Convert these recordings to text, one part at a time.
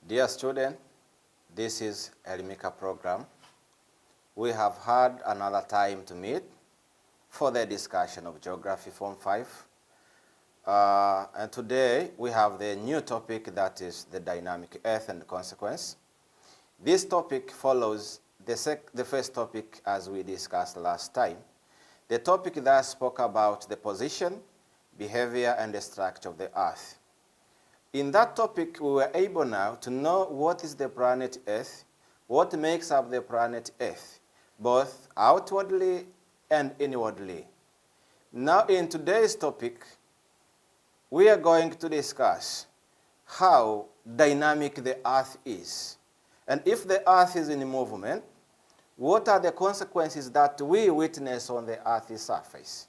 Dear student, this is Elimika program. We have had another time to meet for the discussion of Geography Form 5. And today we have the new topic, that is the dynamic earth and consequence. This topic follows the first topic as we discussed last time. The topic that spoke about the position, behavior, and the structure of the earth. In that topic, we were able now to know what is the planet Earth, what makes up the planet Earth, both outwardly and inwardly. Now, in today's topic, we are going to discuss how dynamic the Earth is. And if the Earth is in movement, what are the consequences that we witness on the Earth's surface?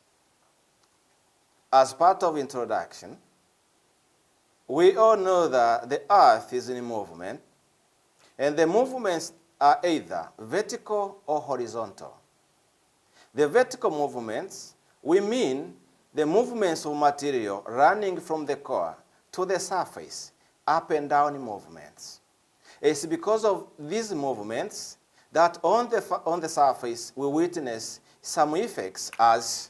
As part of introduction, we all know that the Earth is in movement, and the movements are either vertical or horizontal. The vertical movements, we mean the movements of material running from the core to the surface, up and down movements. It's because of these movements that on the surface we witness some effects as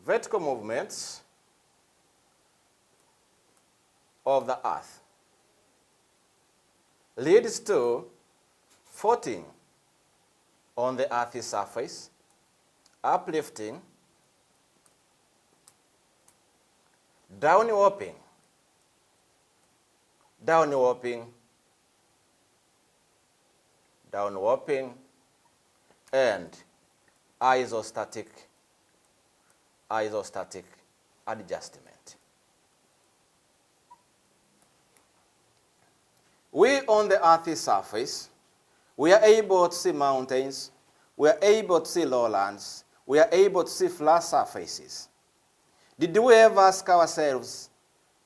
vertical movements of the earth leads to faulting on the earth's surface, uplifting, downwarping, and isostatic adjustment. We on the Earth's surface, we are able to see mountains, we are able to see lowlands, we are able to see flat surfaces. Did we ever ask ourselves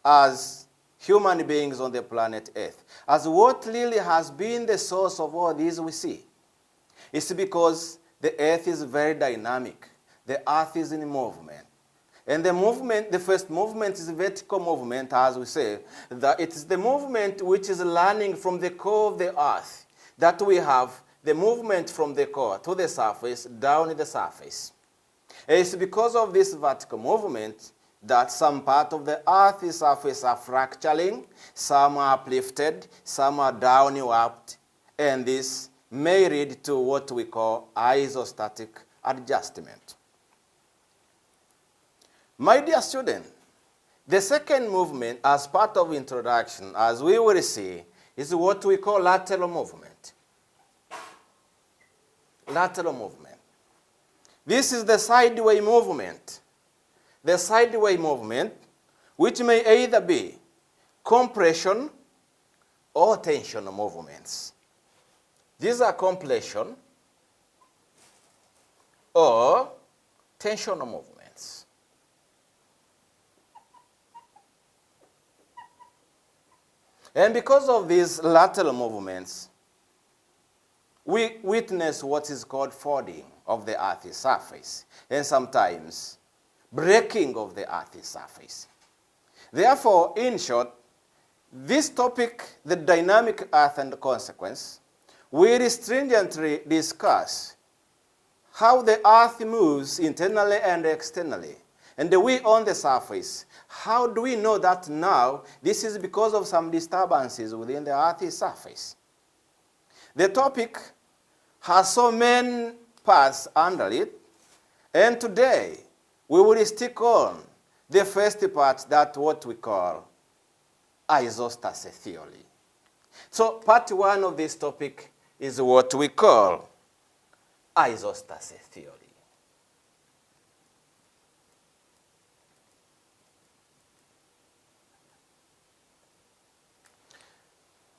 as human beings on the planet Earth, as what really has been the source of all these we see? It's because the Earth is very dynamic. The Earth is in movement. And the first movement is vertical movement, as we say. That it is the movement which is learning from the core of the Earth, that we have the movement from the core to the surface, down the surface. And it's because of this vertical movement that some part of the Earth's surface are fracturing, some are uplifted, some are downwarped, and this may lead to what we call isostatic adjustment. My dear student, the second movement as part of introduction, as we will see, is what we call lateral movement. Lateral movement. This is the sideway movement. The sideway movement, which may either be compression or tension movements. These are compression or tension movements. And because of these lateral movements, we witness what is called folding of the Earth's surface, and sometimes breaking of the Earth's surface. Therefore, in short, this topic, the dynamic Earth and consequence, will stringently discuss how the Earth moves internally and externally. And we on the surface, how do we know that now this is because of some disturbances within the Earth's surface? The topic has so many parts under it, and today we will stick on the first part, that what we call isostasy theory. So part one of this topic is what we call isostasy theory.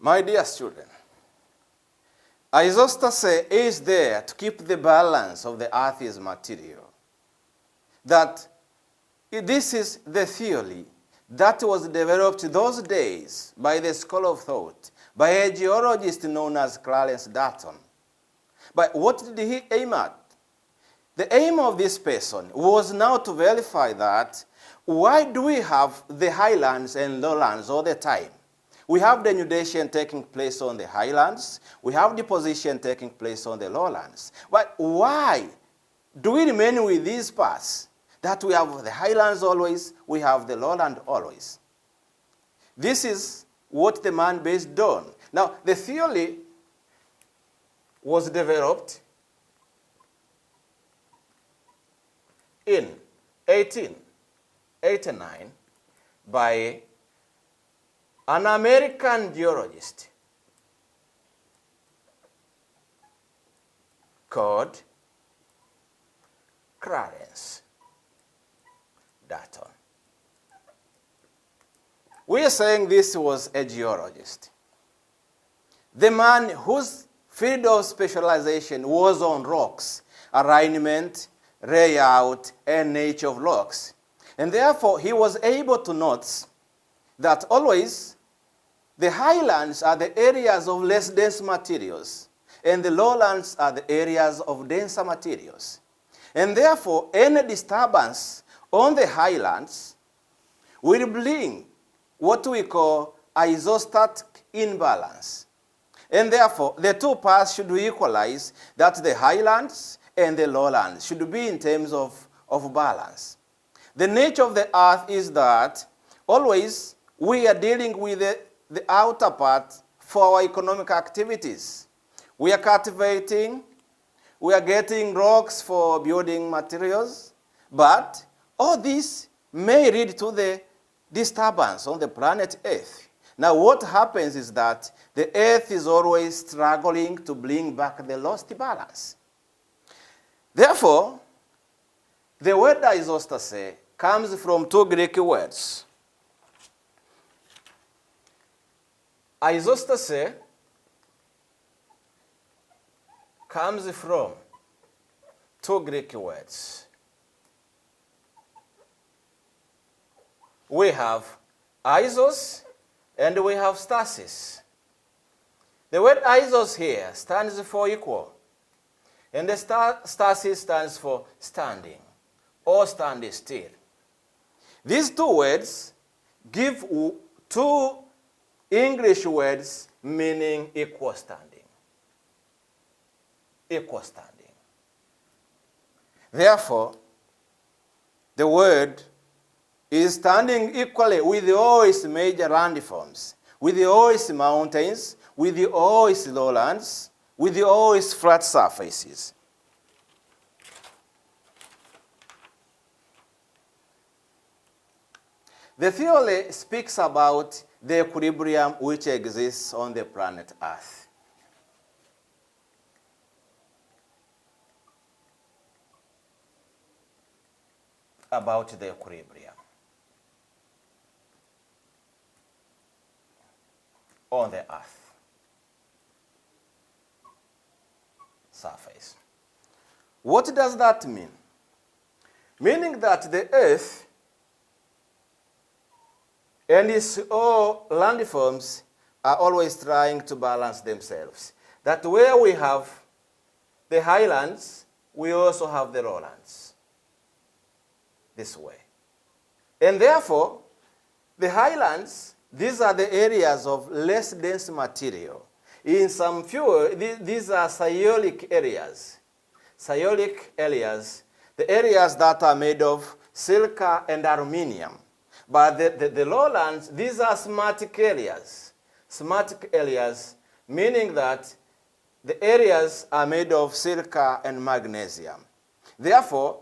My dear student, isostasy is there to keep the balance of the Earth's material. That this is the theory that was developed those days by the scholar of thought, by a geologist known as Clarence Darton. But what did he aim at? The aim of this person was now to verify that why do we have the highlands and lowlands all the time? We have denudation taking place on the highlands. We have deposition taking place on the lowlands. But why do we remain with these parts? That we have the highlands always, we have the lowland always. This is what the man based on. Now, the theory was developed in 1889 by an American geologist called Clarence Dutton. We are saying this was a geologist. The man whose field of specialization was on rocks, alignment, layout, and nature of rocks. And therefore, he was able to note that always the highlands are the areas of less dense materials, and the lowlands are the areas of denser materials. And therefore, any disturbance on the highlands will bring what we call isostatic imbalance. And therefore, the two parts should equalize, that the highlands and the lowlands should be in terms of balance. The nature of the earth is that always we are dealing with the outer part for our economic activities. We are cultivating, we are getting rocks for building materials, but all this may lead to the disturbance on the planet Earth. Now, what happens is that the Earth is always struggling to bring back the lost balance. Therefore, the word isostasy comes from two Greek words. Isostasy comes from two Greek words. We have isos and we have stasis. The word isos here stands for equal, and the stasis stands for standing or standing still. These two words give two English words meaning equal standing. Equal standing. Therefore, the word is standing equally with all its major landforms, with all its mountains, with all its lowlands, with all its flat surfaces. The theory speaks about the equilibrium which exists on the planet Earth. About the equilibrium on the Earth surface. What does that mean? Meaning that the Earth and its all landforms are always trying to balance themselves. That where we have the highlands, we also have the lowlands. This way. And therefore, the highlands, these are the areas of less dense material. In some few, these are cyolic areas. Cyolic areas, the areas that are made of silica and aluminium. But the lowlands, these are smartic areas. Smartic areas, meaning that the areas are made of silica and magnesium. Therefore,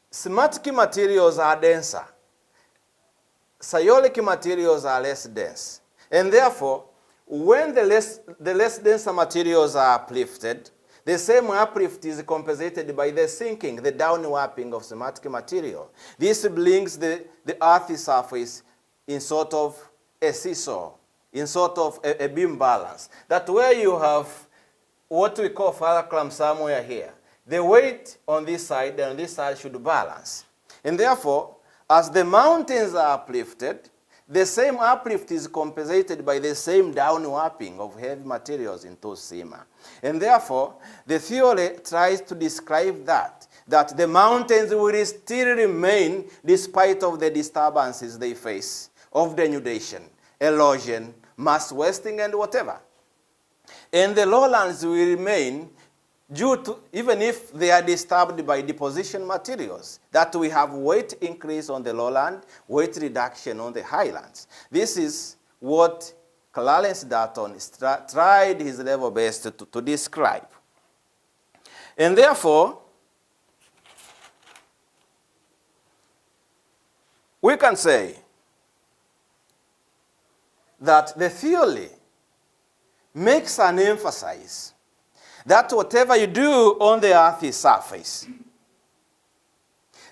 smartic materials are denser. Cyolic materials are less dense. And therefore, when the less denser materials are uplifted, the same uplift is compensated by the sinking, the downwarping of smartic material. This brings the Earth's surface in sort of a seesaw, in sort of a beam balance. That where you have what we call fulcrum somewhere here, the weight on this side and on this side should balance. And therefore, as the mountains are uplifted, the same uplift is compensated by the same downwarping of heavy materials into Sima. And therefore, the theory tries to describe that that the mountains will still remain despite of the disturbances they face of denudation, erosion, mass wasting, and whatever. And the lowlands will remain due to, even if they are disturbed by deposition materials, that we have weight increase on the lowland, weight reduction on the highlands. This is what Clarence Darton tried his level best to describe. And therefore, we can say that the theory makes an emphasis that whatever you do on the Earth's surface,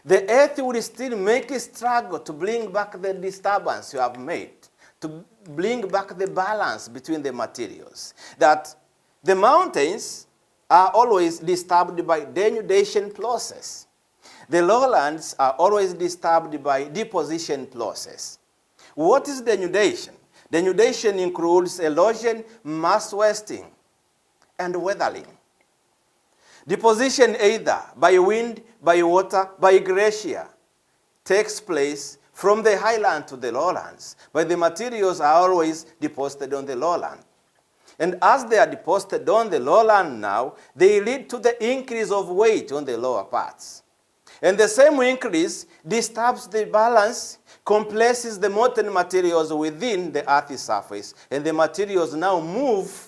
the Earth will still make a struggle to bring back the disturbance you have made, to bring back the balance between the materials. That the mountains are always disturbed by denudation process. The lowlands are always disturbed by deposition process. What is denudation? Denudation includes erosion, mass wasting, and weathering. Deposition, either by wind, by water, by glacier, takes place from the highland to the lowlands, but the materials are always deposited on the lowland. And as they are deposited on the lowland now, they lead to the increase of weight on the lower parts. And the same increase disturbs the balance, compresses the molten materials within the Earth's surface, and the materials now move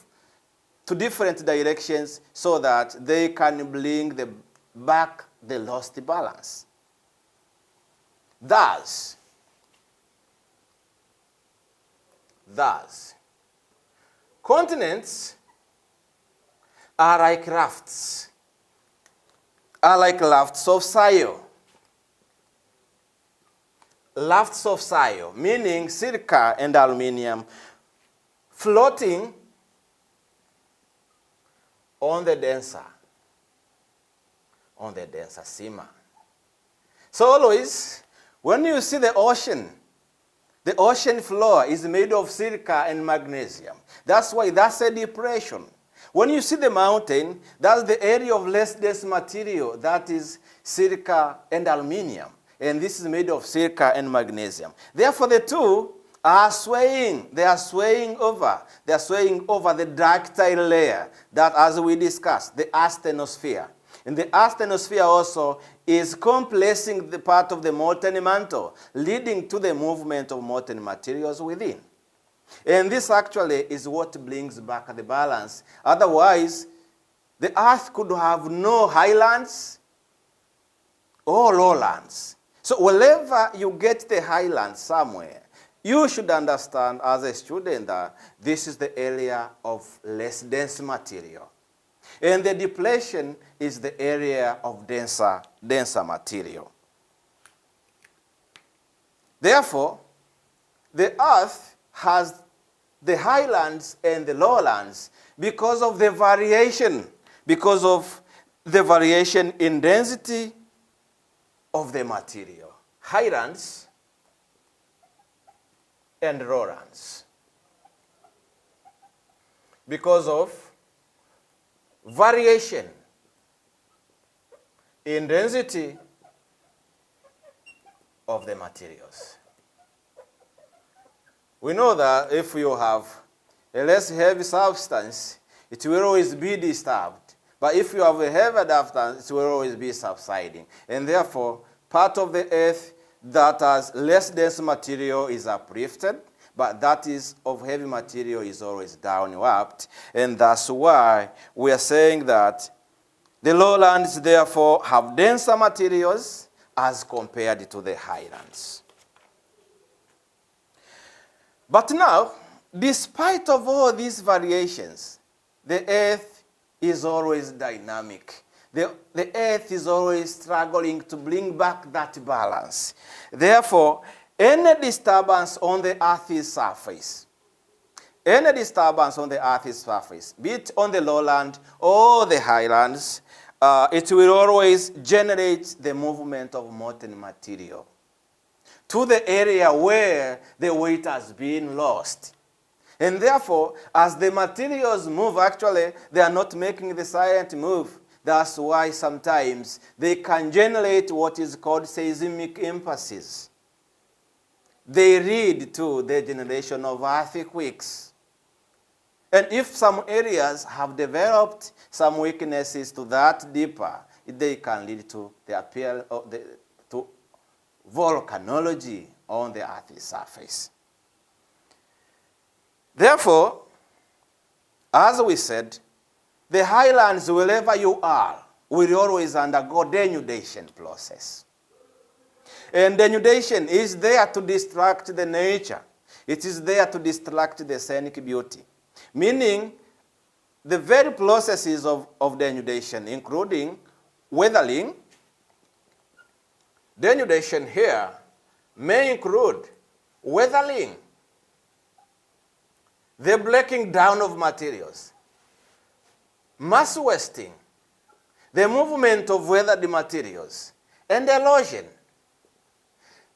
to different directions so that they can bring back the lost balance. Thus, continents are like rafts, of soil. Rafts of soil, meaning silica and aluminium, floating on the denser seaman. So always, when you see the ocean floor is made of silica and magnesium. That's why that's a depression. When you see the mountain, that's the area of less dense material, that is silica and aluminium. And this is made of silica and magnesium. Therefore, the two are swaying. They are swaying over the ductile layer that, as we discussed, the asthenosphere. And the asthenosphere also is compressing the part of the molten mantle, leading to the movement of molten materials within. And this actually is what brings back the balance. Otherwise, the Earth could have no highlands or lowlands. So wherever you get the highlands somewhere, you should understand as a student that this is the area of less dense material. And the depression is the area of denser material. Therefore, the Earth has the highlands and the lowlands because of the variation in density of the material. Highlands and lowlands. Because of variation in density of the materials. We know that if you have a less heavy substance, it will always be disturbed. But if you have a heavy substance, it will always be subsiding. And therefore, part of the earth that has less dense material is uplifted, but that is of heavy material is always downwarped. And that's why we are saying that the lowlands, therefore, have denser materials as compared to the highlands. But now, despite of all these variations, the earth is always dynamic. The earth is always struggling to bring back that balance. Therefore, any disturbance on the Earth's surface, be it on the lowland or the highlands, it will always generate the movement of molten material to the area where the weight has been lost. And therefore, as the materials move, actually, they are not making the silent move. That's why sometimes they can generate what is called seismic impulses. They lead to the generation of earthquakes. And if some areas have developed some weaknesses to that deeper, they can lead to the appearance of to volcanology on the Earth's surface. Therefore, as we said, the highlands, wherever you are, will always undergo denudation process. And denudation is there to distract the nature. It is there to distract the scenic beauty. Meaning, the very processes of denudation, including weathering, denudation here may include weathering, the breaking down of materials, mass wasting, the movement of weathered materials, and erosion.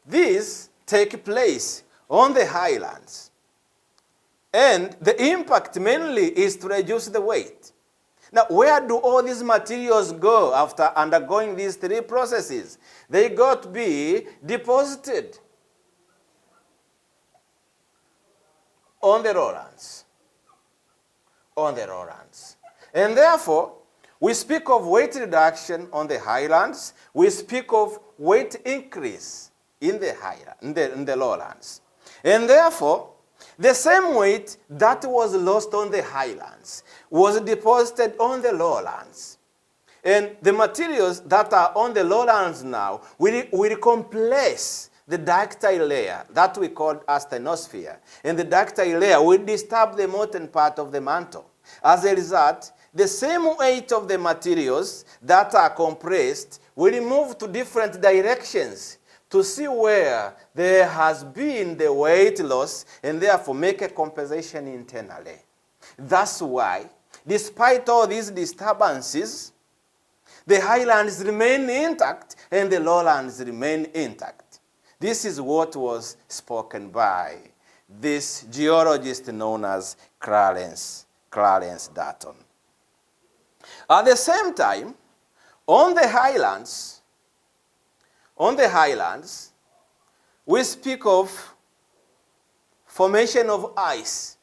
These take place on the highlands. And the impact mainly is to reduce the weight. Now, where do all these materials go after undergoing these three processes? They got to be deposited on the lowlands. On the lowlands. And therefore, we speak of weight reduction on the highlands. We speak of weight increase in the lowlands. And therefore, the same weight that was lost on the highlands was deposited on the lowlands. And the materials that are on the lowlands now will compress the ductile layer that we call asthenosphere. And the ductile layer will disturb the molten part of the mantle. As a result, the same weight of the materials that are compressed will move to different directions to see where there has been the weight loss and therefore make a compensation internally. That's why, despite all these disturbances, the highlands remain intact and the lowlands remain intact. This is what was spoken by this geologist known as Clarence Darton. At the same time, on the highlands, we speak of formation of ice.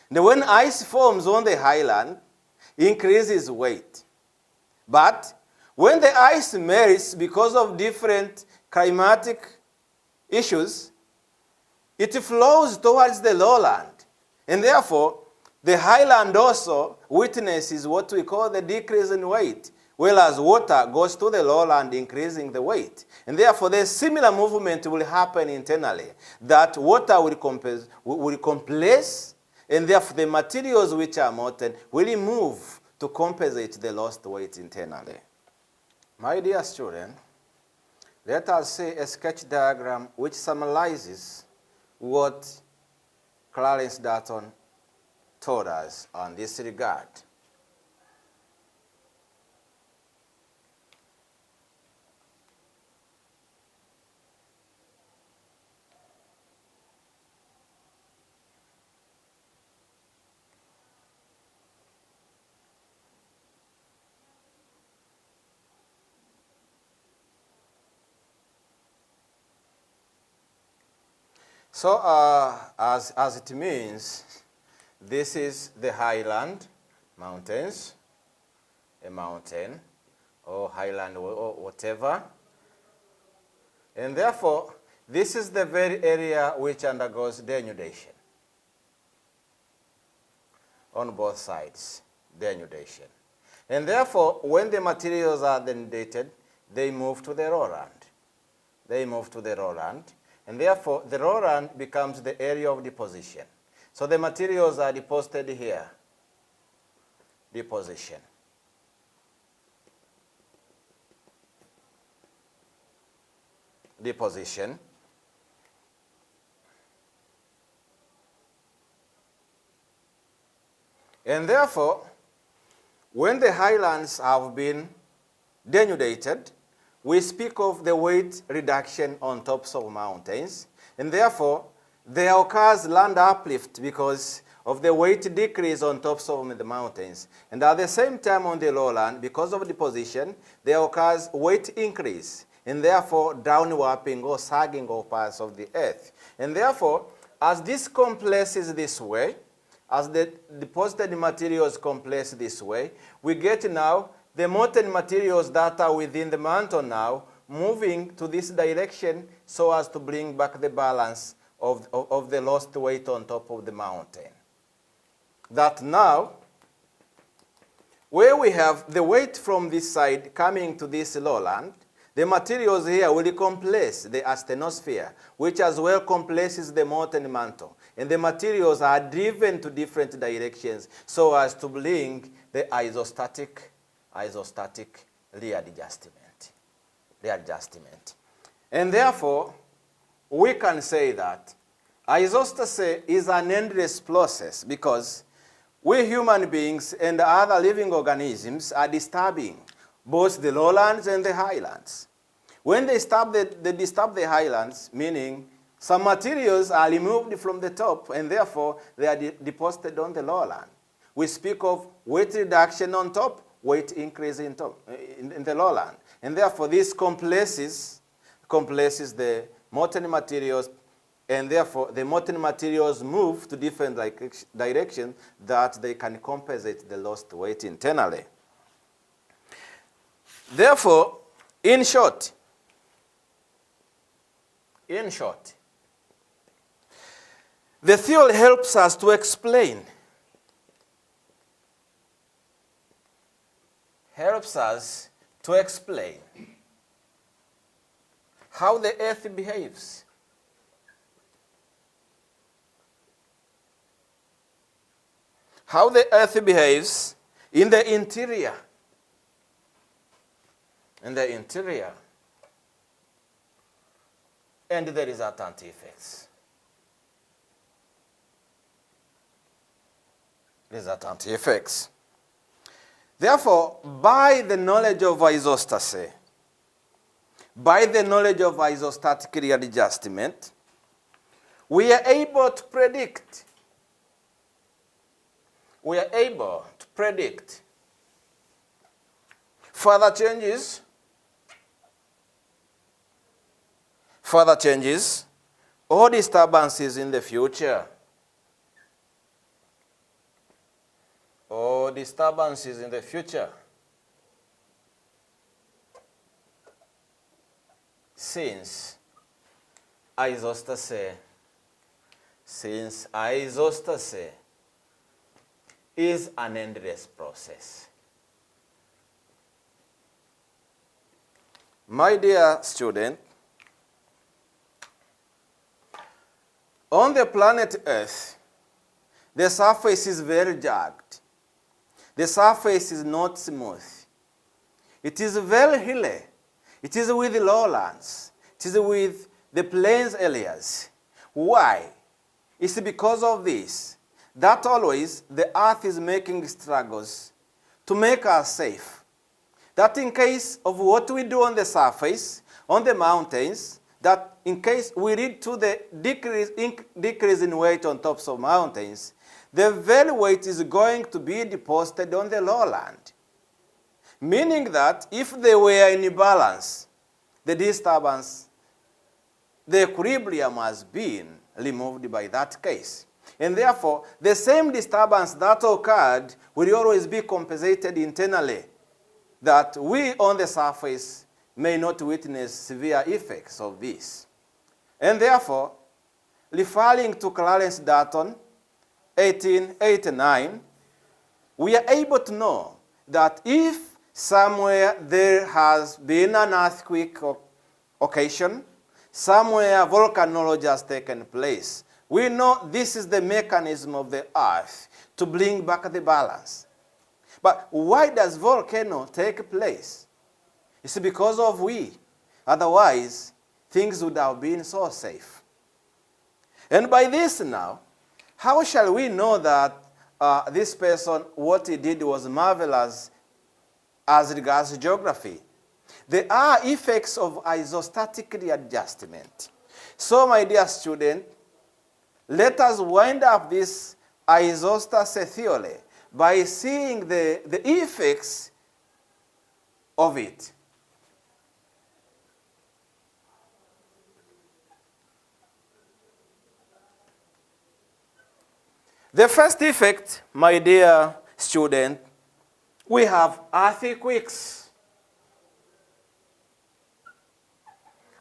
Now, when ice forms on the highland, it increases weight. But when the ice melts because of different climatic issues, it flows towards the lowland. And therefore, the highland also witnesses what we call the decrease in weight, whereas water goes to the lowland, increasing the weight. And therefore, the similar movement will happen internally, that water will compress, and therefore the materials which are molten will move to compensate the lost weight internally. My dear student, let us see a sketch diagram which summarizes what Clarence Darton told us on this regard. So, as it means, this is the highland mountains, a mountain, or highland, or whatever. And therefore, this is the very area which undergoes denudation. On both sides, denudation. And therefore, when the materials are denudated, they move to the lowland. They move to the lowland. And therefore, the lowland becomes the area of deposition. So the materials are deposited here. Deposition. Deposition. And therefore, when the highlands have been denudated, we speak of the weight reduction on tops of mountains, and therefore there occurs land uplift because of the weight decrease on tops of the mountains. And at the same time on the lowland, because of the position, there occurs weight increase, and therefore downwarping or sagging of parts of the earth. And therefore, as this compresses this way, as the deposited materials compress this way, we get now the molten materials that are within the mantle now moving to this direction so as to bring back the balance of the lost weight on top of the mountain. That now, where we have the weight from this side coming to this lowland, the materials here will compress the asthenosphere, which as well compresses the molten mantle. And the materials are driven to different directions so as to bring the isostatic readjustment. And therefore, we can say that isostasy is an endless process because we human beings and other living organisms are disturbing both the lowlands and the highlands. When they disturb the highlands, meaning some materials are removed from the top and therefore they are deposited on the lowland. We speak of weight reduction on top, weight increase in the lowland. And therefore this compresses the molten materials, and therefore the molten materials move to different directions that they can compensate the lost weight internally. Therefore, in short, the theory helps us to explain, how the earth behaves. How the earth behaves in the interior. And the resultant effects. Therefore, by the knowledge of isostasy, by the knowledge of isostatic readjustment, we are able to predict further changes or disturbances in the future. Since isostasy is an endless process. My dear student, on the planet Earth, the surface is very jagged. The surface is not smooth. It is very hilly. It is with lowlands. It is with the plains areas. Why? It's because of this that always the earth is making struggles to make us safe. That in case of what we do on the surface, on the mountains, that in case we lead to the decrease in weight on tops of mountains, the very weight is going to be deposited on the lowland. Meaning that if they were in balance, the disturbance, the equilibrium has been removed by that case. And therefore, the same disturbance that occurred will always be compensated internally, that we on the surface may not witness severe effects of this. And therefore, referring to Clarence Darton, 1889, we are able to know that if somewhere there has been an earthquake occasion, somewhere volcanology has taken place, we know this is the mechanism of the earth to bring back the balance. But why does volcano take place? It's because of we. Otherwise, things would have been so safe. And by this now, how shall we know that this person, what he did was marvelous as regards geography? There are effects of isostatic readjustment. So, my dear student, let us wind up this isostasy theory by seeing the effects of it. The first effect, my dear student, we have earthquakes.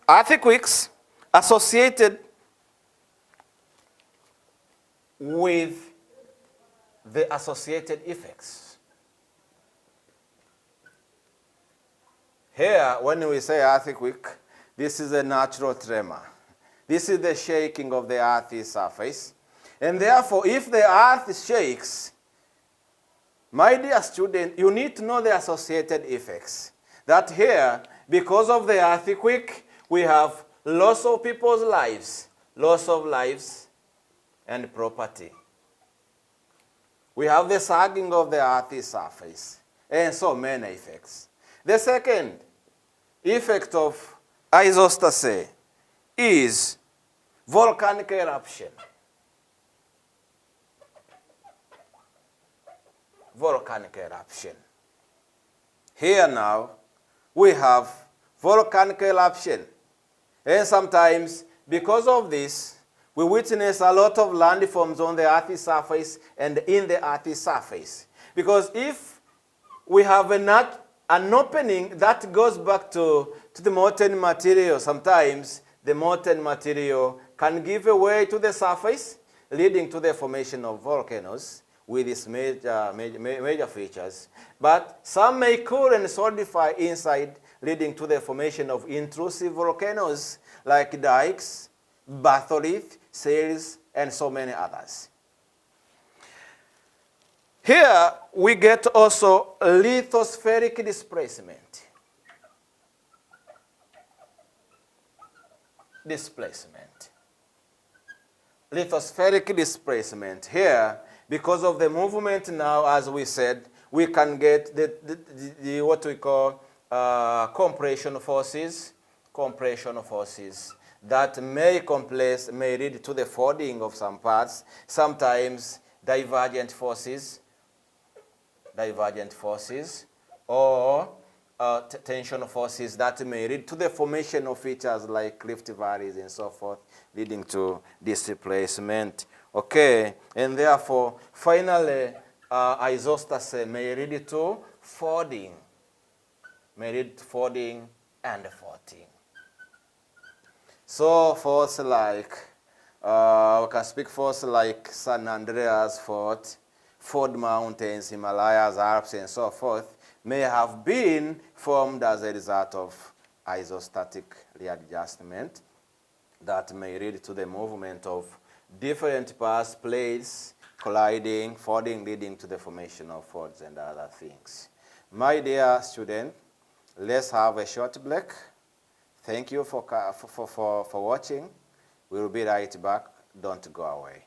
Earthquakes associated with the associated effects. Here, when we say earthquake, this is a natural tremor. This is the shaking of the earth's surface. And therefore, if the earth shakes, my dear student, you need to know the associated effects. That here, because of the earthquake, we have loss of people's lives, loss of lives and property. We have the sagging of the earth's surface, and so many effects. The second effect of isostasy is volcanic eruption. Volcanic eruption. Here now, we have volcanic eruption. And sometimes, because of this, we witness a lot of landforms on the Earth's surface and in the Earth's surface. Because if we have an opening that goes back to the molten material, sometimes the molten material can give way to the surface, leading to the formation of volcanoes with its major features. But some may cool and solidify inside, leading to the formation of intrusive volcanoes like dikes, batholith, shales, and so many others. Here we get also lithospheric displacement. Lithospheric displacement. Here, because of the movement now, as we said, we can get the what we call compression forces that may lead to the folding of some parts, sometimes divergent forces, or tension forces that may lead to the formation of features like rift valleys and so forth, leading to displacement. Okay, and therefore, finally, isostasy may lead to folding, and faulting. So faults like, we can speak faults like San Andreas Fault, Ford Mountains, Himalayas, Alps, and so forth, may have been formed as a result of isostatic readjustment that may lead to the movement of different past plates colliding, folding, leading to the formation of faults and other things. My dear student, let's have a short break. Thank you for watching. We'll be right back. Don't go away.